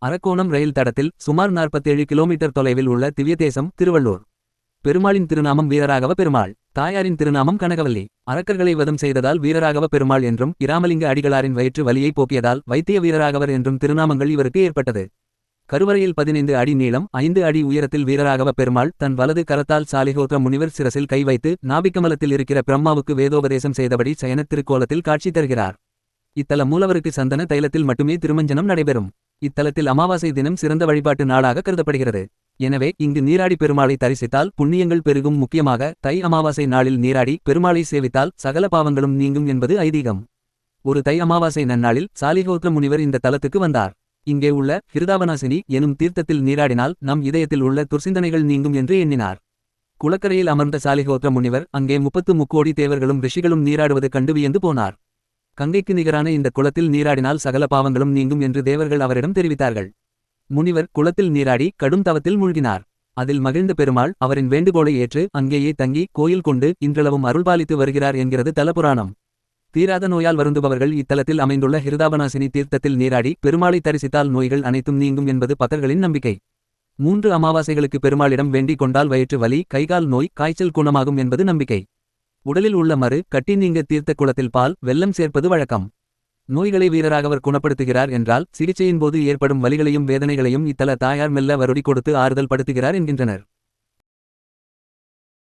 அரக்கோணம் ரயில் தடத்தில் சுமார் 47 கிலோமீட்டர் தொலைவில் உள்ள திவ்யதேசம் திருவள்ளூர். பெருமாளின் திருநாமம் வீரராகவ பெருமாள். தாயாரின் திருநாமம் கனகவல்லி. அரக்கர்களை வதம் செய்ததால் வீரராகவ பெருமாள் என்றும், இராமலிங்க அடிகளாரின் வயிற்று வலியை போக்கியதால் வைத்திய வீரராகவர் என்றும் திருநாமங்கள் இவருக்கு ஏற்பட்டது. கருவறையில் 15 அடி நீளம் 5 அடி உயரத்தில் வீரராகவ பெருமாள் தன் வலது கரத்தால் சாலிஹோத்ர முனிவர் சிரசில் கை வைத்து நாபிக்கமலத்தில் இருக்கிற பிரம்மாவுக்கு வேதோபதேசம் செய்தபடி சயனத் திருக்கோலத்தில் காட்சி தருகிறார். இத்தல மூலவருக்கு சந்தன தைலத்தில் மட்டுமே திருமஞ்சனம் நடைபெறும். இத்தலத்தில் அமாவாசை தினம் சிறந்த வழிபாட்டு நாளாக கருதப்படுகிறது. எனவே இங்கு நீராடி பெருமாளை தரிசித்தால் புண்ணியங்கள் பெருகும். முக்கியமாக தை அமாவாசை நாளில் நீராடி பெருமாளை சேவித்தால் சகல பாவங்களும் நீங்கும் என்பது ஐதீகம். ஒரு தை அமாவாசை நன்னாளில் சாலிஹோத்ர முனிவர் இந்த தலத்துக்கு வந்தார். இங்கே உள்ள ஹிருதாவனாசினி எனும் தீர்த்தத்தில் நீராடினால் நம் இதயத்தில் உள்ள துர்சிந்தனைகள் நீங்கும் என்று எண்ணினார். குளக்கரையில் அமர்ந்த சாலிஹோத்ர முனிவர் அங்கே 33 கோடி தேவர்களும் ரிஷிகளும் நீராடுவது கண்டு வியந்து போனார். கங்கைக்கு நிகரான இந்த குளத்தில் நீராடினால் சகல பாவங்களும் நீங்கும் என்று தேவர்கள் அவரிடம் தெரிவித்தார்கள். முனிவர் குளத்தில் நீராடி கடும் தவத்தில் மூழ்கினார். அதில் மகிழ்ந்த பெருமாள் அவரின் வேண்டுகோளை ஏற்று அங்கேயே தங்கி கோயில் கொண்டு இன்றளவும் அருள்பாலித்து வருகிறார் என்கிறது தலபுராணம். தீராத நோயால் வருந்துபவர்கள் இத்தலத்தில் அமைந்துள்ள ஹிருதாவனாசினி தீர்த்தத்தில் நீராடி பெருமாளை தரிசித்தால் நோய்கள் அனைத்தும் நீங்கும் என்பது பக்தர்களின் நம்பிக்கை. 3 அமாவாசைகளுக்கு பெருமாளிடம் வேண்டிக் கொண்டால் வயிற்று வலி, கைகால் நோய், காய்ச்சல் குணமாகும் என்பது நம்பிக்கை. உடலில் உள்ள மறு கட்டி நீங்க தீர்த்த குளத்தில் பால், வெல்லம் சேர்ப்பது வழக்கம். நோய்களை வீரராகவர் குணப்படுத்துகிறார் என்றால் சிகிச்சையின் போது ஏற்படும் வலிகளையும் வேதனைகளையும் இத்தல தாயார் மெல்ல வருடி கொடுத்து ஆறுதல் படுத்துகிறார் என்கின்றனர்.